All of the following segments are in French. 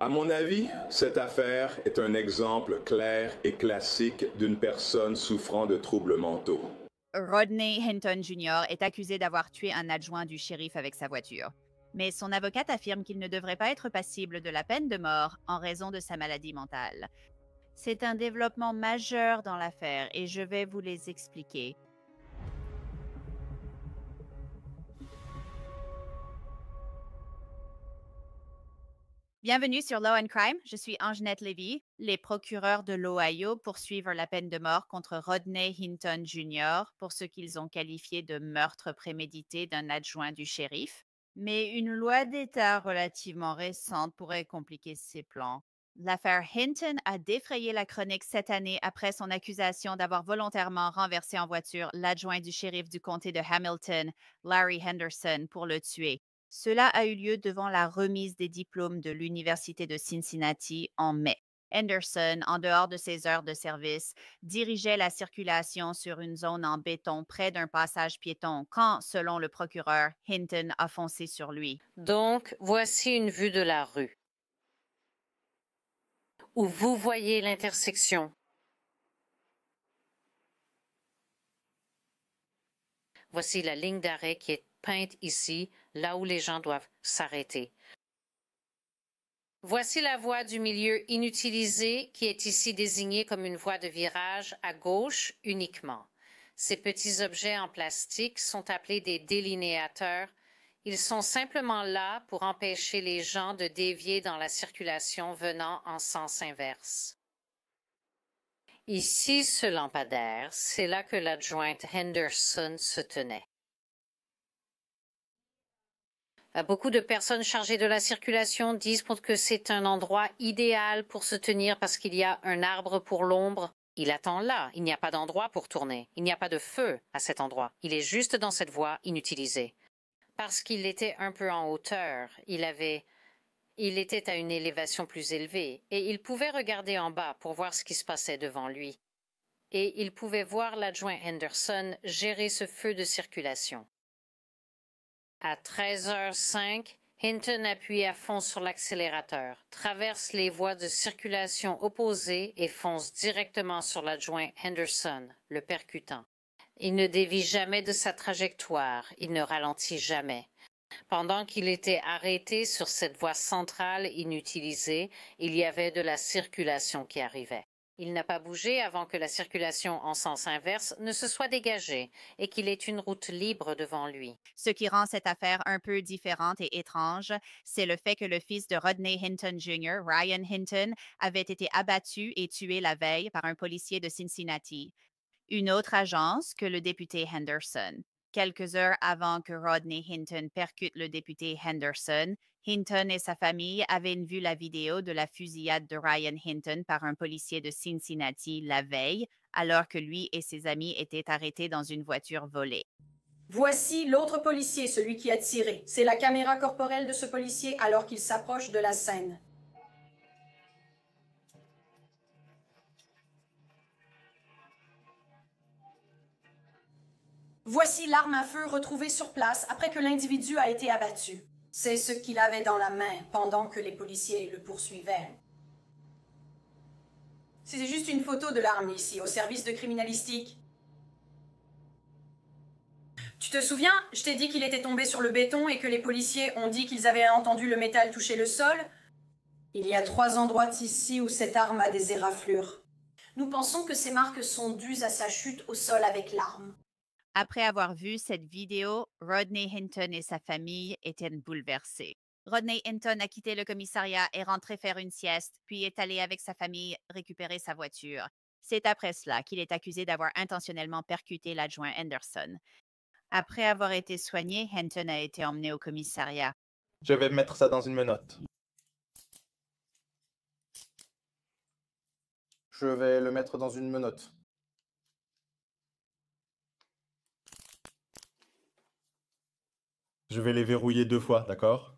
À mon avis, cette affaire est un exemple clair et classique d'une personne souffrant de troubles mentaux. Rodney Hinton Jr. est accusé d'avoir tué un adjoint du shérif avec sa voiture. Mais son avocate affirme qu'il ne devrait pas être passible de la peine de mort en raison de sa maladie mentale. C'est un développement majeur dans l'affaire et je vais vous les expliquer. Bienvenue sur Law and Crime, je suis Angenette Lévy. Les procureurs de l'Ohio poursuivent la peine de mort contre Rodney Hinton Jr. pour ce qu'ils ont qualifié de meurtre prémédité d'un adjoint du shérif. Mais une loi d'État relativement récente pourrait compliquer ces plans. L'affaire Hinton a défrayé la chronique cette année après son accusation d'avoir volontairement renversé en voiture l'adjoint du shérif du comté de Hamilton, Larry Henderson, pour le tuer. Cela a eu lieu devant la remise des diplômes de l'Université de Cincinnati en mai. Henderson, en dehors de ses heures de service, dirigeait la circulation sur une zone en béton près d'un passage piéton quand, selon le procureur, Hinton a foncé sur lui. Donc, voici une vue de la rue, où vous voyez l'intersection. Voici la ligne d'arrêt qui est peinte ici, là où les gens doivent s'arrêter. Voici la voie du milieu inutilisée qui est ici désignée comme une voie de virage à gauche uniquement. Ces petits objets en plastique sont appelés des délinéateurs. Ils sont simplement là pour empêcher les gens de dévier dans la circulation venant en sens inverse. Ici, ce lampadaire, c'est là que l'adjointe Henderson se tenait. Beaucoup de personnes chargées de la circulation disent que c'est un endroit idéal pour se tenir parce qu'il y a un arbre pour l'ombre. Il attend là, il n'y a pas d'endroit pour tourner, il n'y a pas de feu à cet endroit, il est juste dans cette voie inutilisée. Parce qu'il était un peu en hauteur, il était à une élévation plus élevée, et il pouvait regarder en bas pour voir ce qui se passait devant lui. Et il pouvait voir l'adjoint Henderson gérer ce feu de circulation. À 13h05, Hinton appuie à fond sur l'accélérateur, traverse les voies de circulation opposées et fonce directement sur l'adjoint Henderson, le percutant. Il ne dévie jamais de sa trajectoire, il ne ralentit jamais. Pendant qu'il était arrêté sur cette voie centrale inutilisée, il y avait de la circulation qui arrivait. Il n'a pas bougé avant que la circulation en sens inverse ne se soit dégagée et qu'il ait une route libre devant lui. Ce qui rend cette affaire un peu différente et étrange, c'est le fait que le fils de Rodney Hinton Jr., Ryan Hinton, avait été abattu et tué la veille par un policier de Cincinnati, une autre agence que le député Henderson. Quelques heures avant que Rodney Hinton percute le député Henderson, Hinton et sa famille avaient vu la vidéo de la fusillade de Ryan Hinton par un policier de Cincinnati la veille, alors que lui et ses amis étaient arrêtés dans une voiture volée. Voici l'autre policier, celui qui a tiré. C'est la caméra corporelle de ce policier alors qu'il s'approche de la scène. Voici l'arme à feu retrouvée sur place après que l'individu a été abattu. C'est ce qu'il avait dans la main pendant que les policiers le poursuivaient. C'est juste une photo de l'arme ici, au service de criminalistique. Tu te souviens, je t'ai dit qu'il était tombé sur le béton et que les policiers ont dit qu'ils avaient entendu le métal toucher le sol? Il y a 3 endroits ici où cette arme a des éraflures. Nous pensons que ces marques sont dues à sa chute au sol avec l'arme. Après avoir vu cette vidéo, Rodney Hinton et sa famille étaient bouleversés. Rodney Hinton a quitté le commissariat et rentré faire une sieste, puis est allé avec sa famille récupérer sa voiture. C'est après cela qu'il est accusé d'avoir intentionnellement percuté l'adjoint Henderson. Après avoir été soigné, Hinton a été emmené au commissariat. Je vais mettre ça dans une menotte. Je vais le mettre dans une menotte. Je vais les verrouiller 2 fois, d'accord?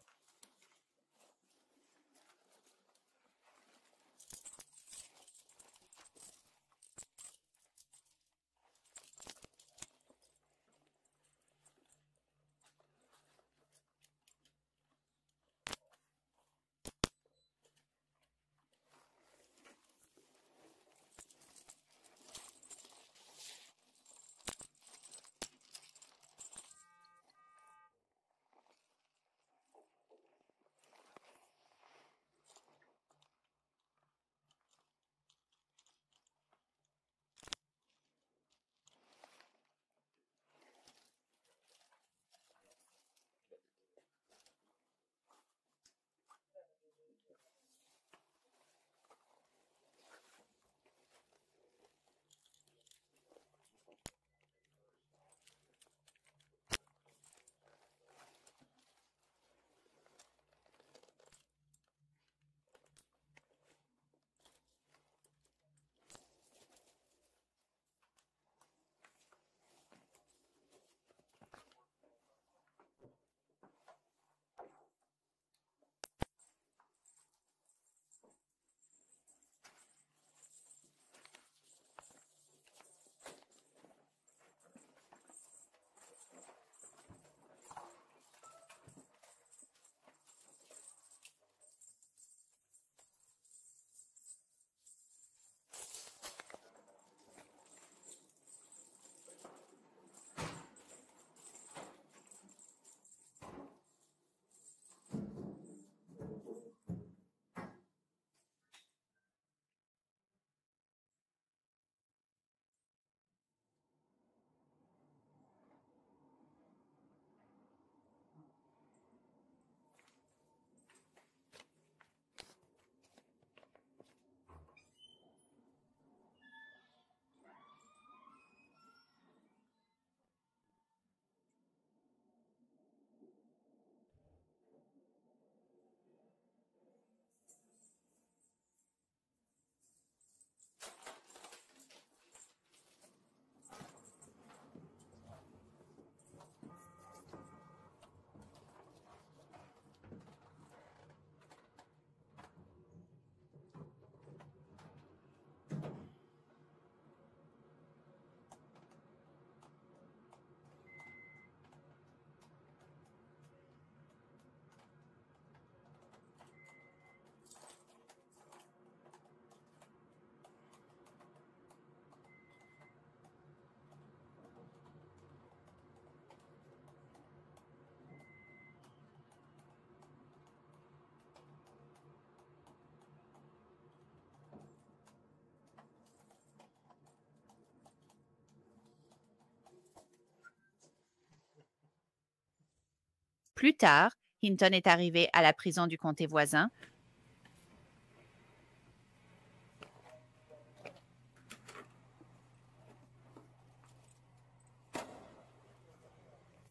Plus tard, Hinton est arrivé à la prison du comté voisin.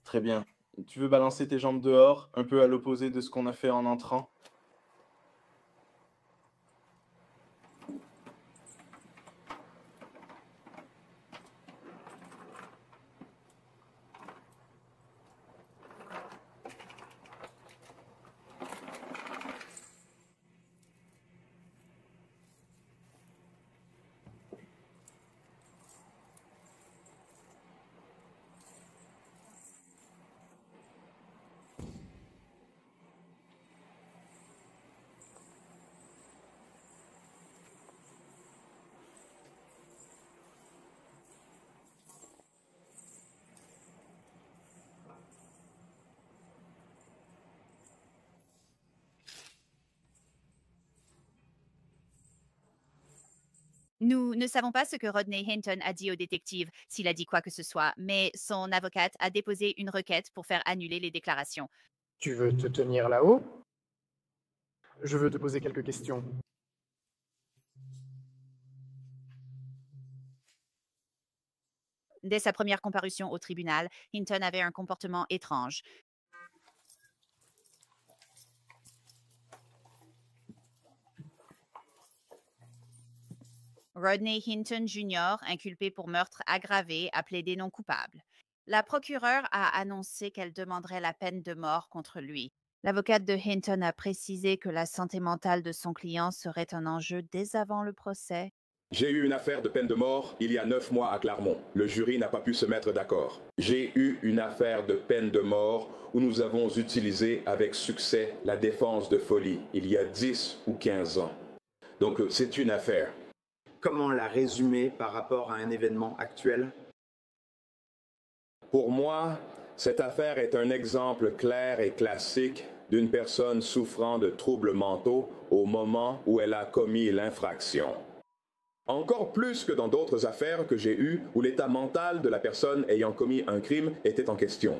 Très bien. Tu veux balancer tes jambes dehors, un peu à l'opposé de ce qu'on a fait en entrant? Nous ne savons pas ce que Rodney Hinton a dit au détective, s'il a dit quoi que ce soit, mais son avocate a déposé une requête pour faire annuler les déclarations. Tu veux te tenir là-haut? Je veux te poser quelques questions. Dès sa première comparution au tribunal, Hinton avait un comportement étrange. Rodney Hinton Jr., inculpé pour meurtre aggravé, a plaidé non coupable. La procureure a annoncé qu'elle demanderait la peine de mort contre lui. L'avocate de Hinton a précisé que la santé mentale de son client serait un enjeu dès avant le procès. J'ai eu une affaire de peine de mort il y a 9 mois à Claremont. Le jury n'a pas pu se mettre d'accord. J'ai eu une affaire de peine de mort où nous avons utilisé avec succès la défense de folie il y a 10 ou 15 ans. Donc c'est une affaire. Comment la résumer par rapport à un événement actuel? Pour moi, cette affaire est un exemple clair et classique d'une personne souffrant de troubles mentaux au moment où elle a commis l'infraction. Encore plus que dans d'autres affaires que j'ai eues où l'état mental de la personne ayant commis un crime était en question.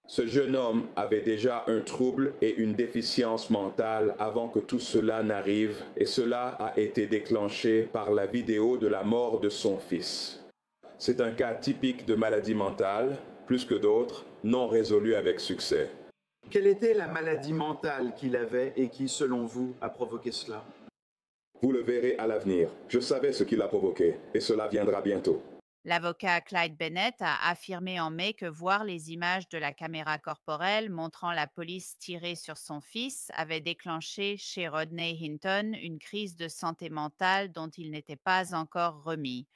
Ce jeune homme avait déjà un trouble et une déficience mentale avant que tout cela n'arrive, et cela a été déclenché par la vidéo de la mort de son fils. C'est un cas typique de maladie mentale, plus que d'autres, non résolu avec succès. Quelle était la maladie mentale qu'il avait et qui, selon vous, a provoqué cela? Vous le verrez à l'avenir. Je savais ce qui l'a provoqué, et cela viendra bientôt. L'avocat Clyde Bennett a affirmé en mai que voir les images de la caméra corporelle montrant la police tirer sur son fils avait déclenché chez Rodney Hinton une crise de santé mentale dont il n'était pas encore remis.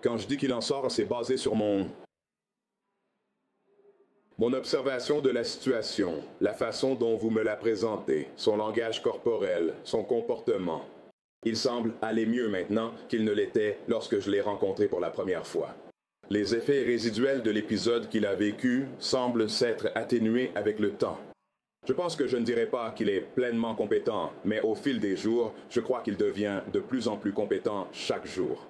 Quand je dis qu'il en sort, c'est basé sur mon observation de la situation, la façon dont vous me la présentez, son langage corporel, son comportement. Il semble aller mieux maintenant qu'il ne l'était lorsque je l'ai rencontré pour la première fois. Les effets résiduels de l'épisode qu'il a vécu semblent s'être atténués avec le temps. Je pense que je ne dirais pas qu'il est pleinement compétent, mais au fil des jours, je crois qu'il devient de plus en plus compétent chaque jour.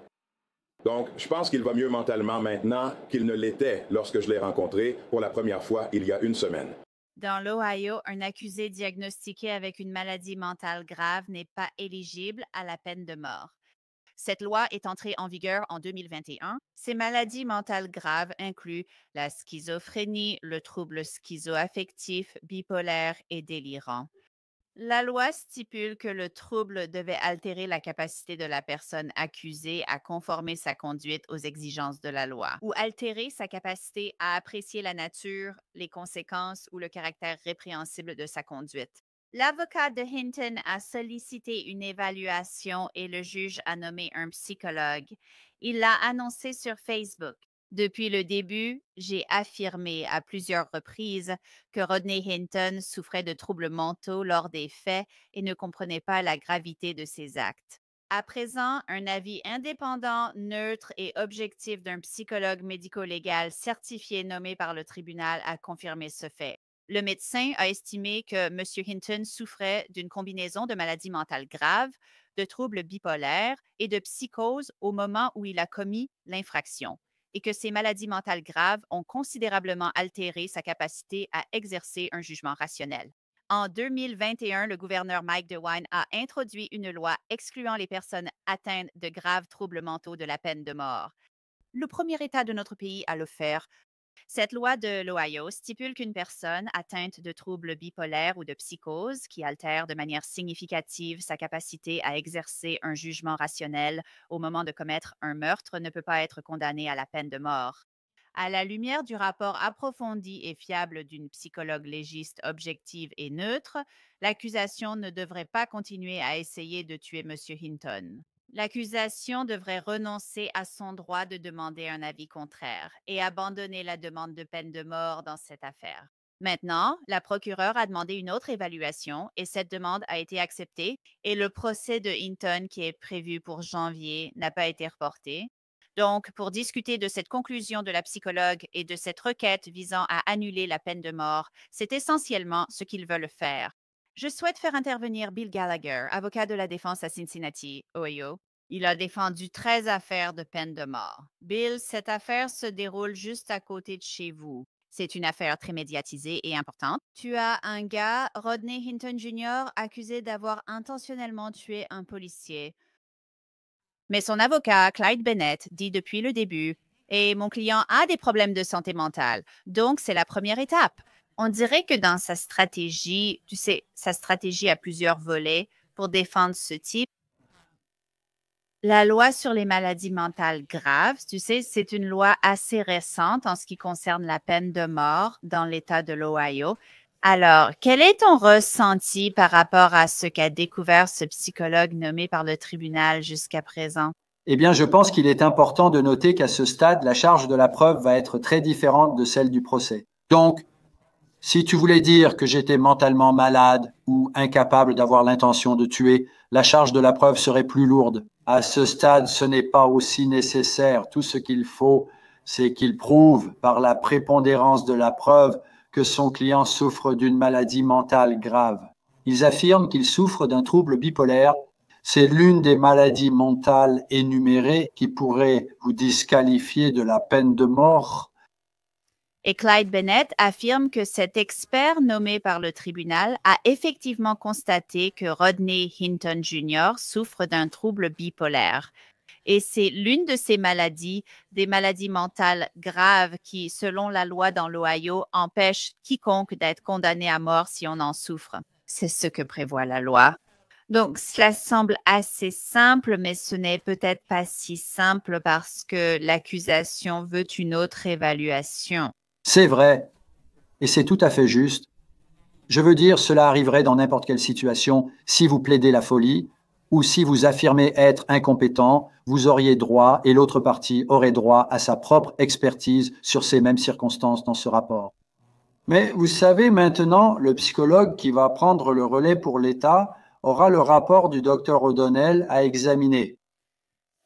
Donc, je pense qu'il va mieux mentalement maintenant qu'il ne l'était lorsque je l'ai rencontré pour la première fois il y a une semaine. Dans l'Ohio, un accusé diagnostiqué avec une maladie mentale grave n'est pas éligible à la peine de mort. Cette loi est entrée en vigueur en 2021. Ces maladies mentales graves incluent la schizophrénie, le trouble schizoaffectif, bipolaire et délirant. La loi stipule que le trouble devait altérer la capacité de la personne accusée à conformer sa conduite aux exigences de la loi ou altérer sa capacité à apprécier la nature, les conséquences ou le caractère répréhensible de sa conduite. L'avocat de Hinton a sollicité une évaluation et le juge a nommé un psychologue. Il l'a annoncé sur Facebook. Depuis le début, j'ai affirmé à plusieurs reprises que Rodney Hinton souffrait de troubles mentaux lors des faits et ne comprenait pas la gravité de ses actes. À présent, un avis indépendant, neutre et objectif d'un psychologue médico-légal certifié nommé par le tribunal a confirmé ce fait. Le médecin a estimé que M. Hinton souffrait d'une combinaison de maladies mentales graves, de troubles bipolaires et de psychose au moment où il a commis l'infraction. et que ces maladies mentales graves ont considérablement altéré sa capacité à exercer un jugement rationnel. En 2021, le gouverneur Mike DeWine a introduit une loi excluant les personnes atteintes de graves troubles mentaux de la peine de mort. Le premier État de notre pays à le faire. Cette loi de l'Ohio stipule qu'une personne atteinte de troubles bipolaires ou de psychose qui altèrent de manière significative sa capacité à exercer un jugement rationnel au moment de commettre un meurtre ne peut pas être condamnée à la peine de mort. À la lumière du rapport approfondi et fiable d'une psychologue légiste objective et neutre, l'accusation ne devrait pas continuer à essayer de tuer M. Hinton. L'accusation devrait renoncer à son droit de demander un avis contraire et abandonner la demande de peine de mort dans cette affaire. Maintenant, la procureure a demandé une autre évaluation et cette demande a été acceptée et le procès de Hinton qui est prévu pour janvier n'a pas été reporté. Donc, pour discuter de cette conclusion de la psychologue et de cette requête visant à annuler la peine de mort, c'est essentiellement ce qu'ils veulent faire. Je souhaite faire intervenir Bill Gallagher, avocat de la défense à Cincinnati, Ohio. Il a défendu 13 affaires de peine de mort. Bill, cette affaire se déroule juste à côté de chez vous. C'est une affaire très médiatisée et importante. Tu as un gars, Rodney Hinton Jr., accusé d'avoir intentionnellement tué un policier. Mais son avocat, Clyde Bennett, dit depuis le début, et mon client a des problèmes de santé mentale, donc c'est la première étape. On dirait que dans sa stratégie, tu sais, sa stratégie a plusieurs volets pour défendre ce type. La loi sur les maladies mentales graves, tu sais, c'est une loi assez récente en ce qui concerne la peine de mort dans l'État de l'Ohio. Alors, quel est ton ressenti par rapport à ce qu'a découvert ce psychologue nommé par le tribunal jusqu'à présent? Eh bien, je pense qu'il est important de noter qu'à ce stade, la charge de la preuve va être très différente de celle du procès. Donc, si tu voulais dire que j'étais mentalement malade ou incapable d'avoir l'intention de tuer, la charge de la preuve serait plus lourde. À ce stade, ce n'est pas aussi nécessaire. Tout ce qu'il faut, c'est qu'il prouve par la prépondérance de la preuve que son client souffre d'une maladie mentale grave. Ils affirment qu'il souffre d'un trouble bipolaire. C'est l'une des maladies mentales énumérées qui pourrait vous disqualifier de la peine de mort. Et Clyde Bennett affirme que cet expert nommé par le tribunal a effectivement constaté que Rodney Hinton Jr. souffre d'un trouble bipolaire. Et c'est l'une de ces maladies, des maladies mentales graves qui, selon la loi dans l'Ohio, empêche quiconque d'être condamné à mort si on en souffre. C'est ce que prévoit la loi. Donc, cela semble assez simple, mais ce n'est peut-être pas si simple parce que l'accusation veut une autre évaluation. C'est vrai, et c'est tout à fait juste. Je veux dire, cela arriverait dans n'importe quelle situation. Si vous plaidez la folie ou si vous affirmez être incompétent, vous auriez droit et l'autre partie aurait droit à sa propre expertise sur ces mêmes circonstances dans ce rapport. Mais vous savez, maintenant, le psychologue qui va prendre le relais pour l'État aura le rapport du docteur O'Donnell à examiner.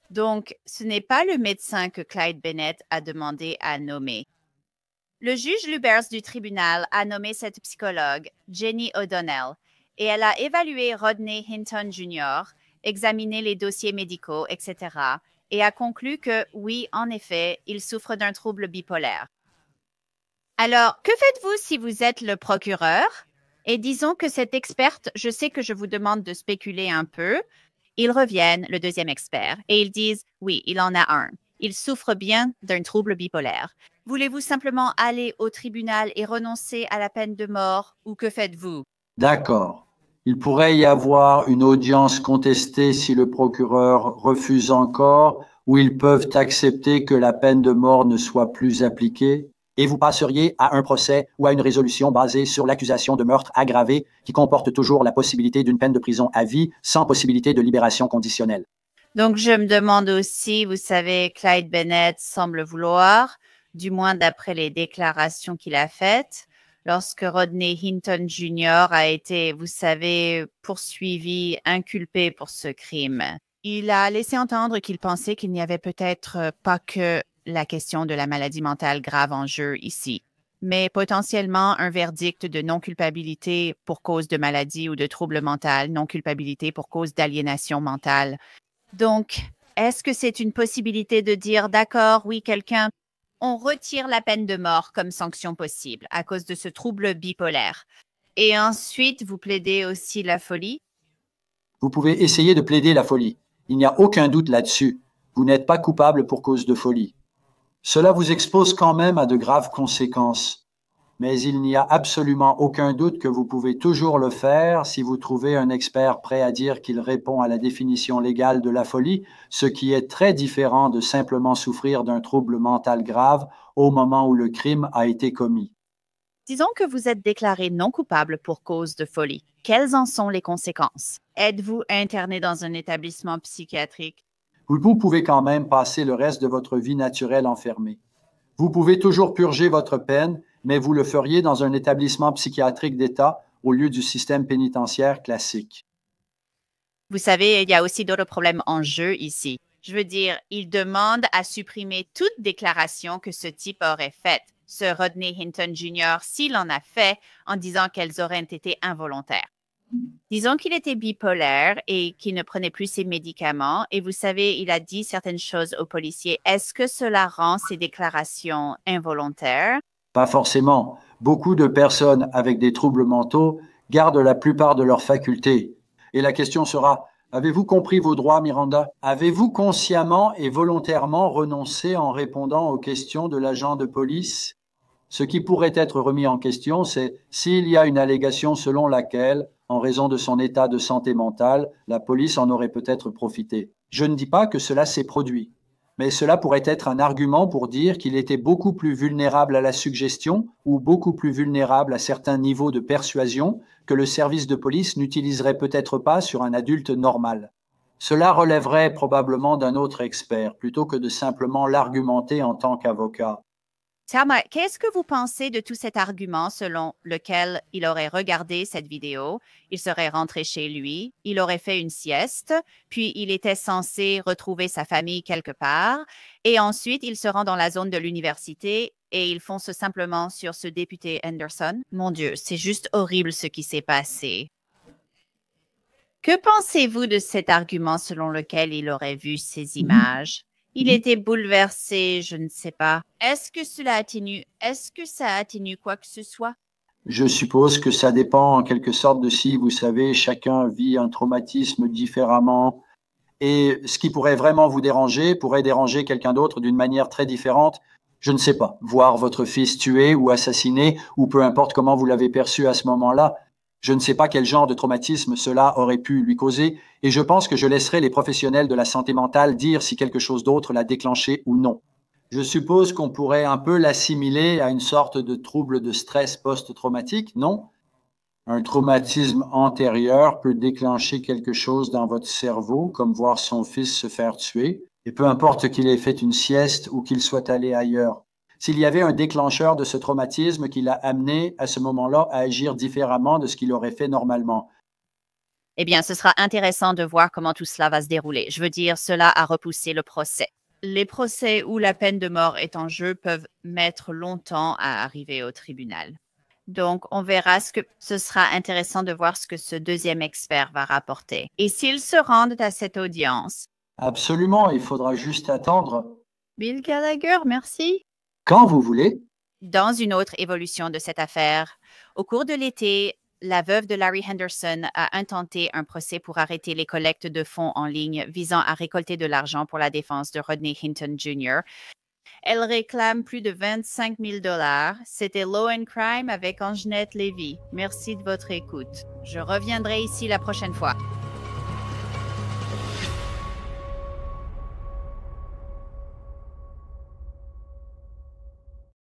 Donc, ce n'est pas le médecin que Clyde Bennett a demandé à nommer. Le juge Lubers du tribunal a nommé cette psychologue, Jenny O'Donnell, et elle a évalué Rodney Hinton Jr., examiné les dossiers médicaux, etc., et a conclu que, oui, en effet, il souffre d'un trouble bipolaire. Alors, que faites-vous si vous êtes le procureur? Et disons que cette experte, je sais que je vous demande de spéculer un peu, ils reviennent, le deuxième expert, et ils disent, oui, il en a un. Il souffre bien d'un trouble bipolaire. Voulez-vous simplement aller au tribunal et renoncer à la peine de mort ou que faites-vous? D'accord. Il pourrait y avoir une audience contestée si le procureur refuse encore ou ils peuvent accepter que la peine de mort ne soit plus appliquée et vous passeriez à un procès ou à une résolution basée sur l'accusation de meurtre aggravé qui comporte toujours la possibilité d'une peine de prison à vie sans possibilité de libération conditionnelle. Donc, je me demande aussi, vous savez, Clyde Bennett semble vouloir, du moins d'après les déclarations qu'il a faites, lorsque Rodney Hinton Jr. a été, vous savez, poursuivi, inculpé pour ce crime. Il a laissé entendre qu'il pensait qu'il n'y avait peut-être pas que la question de la maladie mentale grave en jeu ici, mais potentiellement un verdict de non-culpabilité pour cause de maladie ou de trouble mental, non-culpabilité pour cause d'aliénation mentale. Donc, Est-ce que c'est une possibilité de dire, d'accord, oui, quelqu'un, on retire la peine de mort comme sanction possible à cause de ce trouble bipolaire. Et ensuite, vous plaidez aussi la folie? Vous pouvez essayer de plaider la folie. Il n'y a aucun doute là-dessus. Vous n'êtes pas coupable pour cause de folie. Cela vous expose quand même à de graves conséquences. Mais il n'y a absolument aucun doute que vous pouvez toujours le faire si vous trouvez un expert prêt à dire qu'il répond à la définition légale de la folie, ce qui est très différent de simplement souffrir d'un trouble mental grave au moment où le crime a été commis. Disons que vous êtes déclaré non coupable pour cause de folie. Quelles en sont les conséquences? Êtes-vous interné dans un établissement psychiatrique? Vous pouvez quand même passer le reste de votre vie naturelle enfermé. Vous pouvez toujours purger votre peine, mais vous le feriez dans un établissement psychiatrique d'État au lieu du système pénitentiaire classique. Vous savez, il y a aussi d'autres problèmes en jeu ici. Je veux dire, il demande à supprimer toute déclaration que ce type aurait faite, ce Rodney Hinton Jr., s'il en a fait, en disant qu'elles auraient été involontaires. Disons qu'il était bipolaire et qu'il ne prenait plus ses médicaments, et vous savez, il a dit certaines choses aux policiers. Est-ce que cela rend ces déclarations involontaires? Pas forcément. Beaucoup de personnes avec des troubles mentaux gardent la plupart de leurs facultés. Et la question sera, avez-vous compris vos droits, Miranda? Avez-vous consciemment et volontairement renoncé en répondant aux questions de l'agent de police? Ce qui pourrait être remis en question, c'est s'il y a une allégation selon laquelle, en raison de son état de santé mentale, la police en aurait peut-être profité. Je ne dis pas que cela s'est produit, mais cela pourrait être un argument pour dire qu'il était beaucoup plus vulnérable à la suggestion ou beaucoup plus vulnérable à certains niveaux de persuasion que le service de police n'utiliserait peut-être pas sur un adulte normal. Cela relèverait probablement d'un autre expert plutôt que de simplement l'argumenter en tant qu'avocat. Thelma, qu'est-ce que vous pensez de tout cet argument selon lequel il aurait regardé cette vidéo, il serait rentré chez lui, il aurait fait une sieste, puis il était censé retrouver sa famille quelque part, et ensuite il se rend dans la zone de l'université et il fonce simplement sur ce député Henderson? Mon Dieu, c'est juste horrible ce qui s'est passé. Que pensez-vous de cet argument selon lequel il aurait vu ces images? Il était bouleversé, je ne sais pas. Est-ce que ça atténue quoi que ce soit? Je suppose que ça dépend en quelque sorte de si, vous savez, chacun vit un traumatisme différemment. Et ce qui pourrait vraiment vous déranger pourrait déranger quelqu'un d'autre d'une manière très différente. Je ne sais pas, voir votre fils tué ou assassiné, ou peu importe comment vous l'avez perçu à ce moment-là. Je ne sais pas quel genre de traumatisme cela aurait pu lui causer, et je pense que je laisserai les professionnels de la santé mentale dire si quelque chose d'autre l'a déclenché ou non. Je suppose qu'on pourrait un peu l'assimiler à une sorte de trouble de stress post-traumatique, non? Un traumatisme antérieur peut déclencher quelque chose dans votre cerveau, comme voir son fils se faire tuer, et peu importe qu'il ait fait une sieste ou qu'il soit allé ailleurs. S'il y avait un déclencheur de ce traumatisme qui l'a amené à ce moment-là à agir différemment de ce qu'il aurait fait normalement. Eh bien, ce sera intéressant de voir comment tout cela va se dérouler. Je veux dire, cela a repoussé le procès. Les procès où la peine de mort est en jeu peuvent mettre longtemps à arriver au tribunal. Donc, on verra ce sera intéressant de voir ce que ce deuxième expert va rapporter. Et s'ils se rendent à cette audience? Absolument, il faudra juste attendre. Bill Gallagher, merci. Quand vous voulez. Dans une autre évolution de cette affaire, au cours de l'été, la veuve de Larry Henderson a intenté un procès pour arrêter les collectes de fonds en ligne visant à récolter de l'argent pour la défense de Rodney Hinton Jr. Elle réclame plus de 25 000 $. C'était Law and Crime avec Angenette Lévy. Merci de votre écoute. Je reviendrai ici la prochaine fois.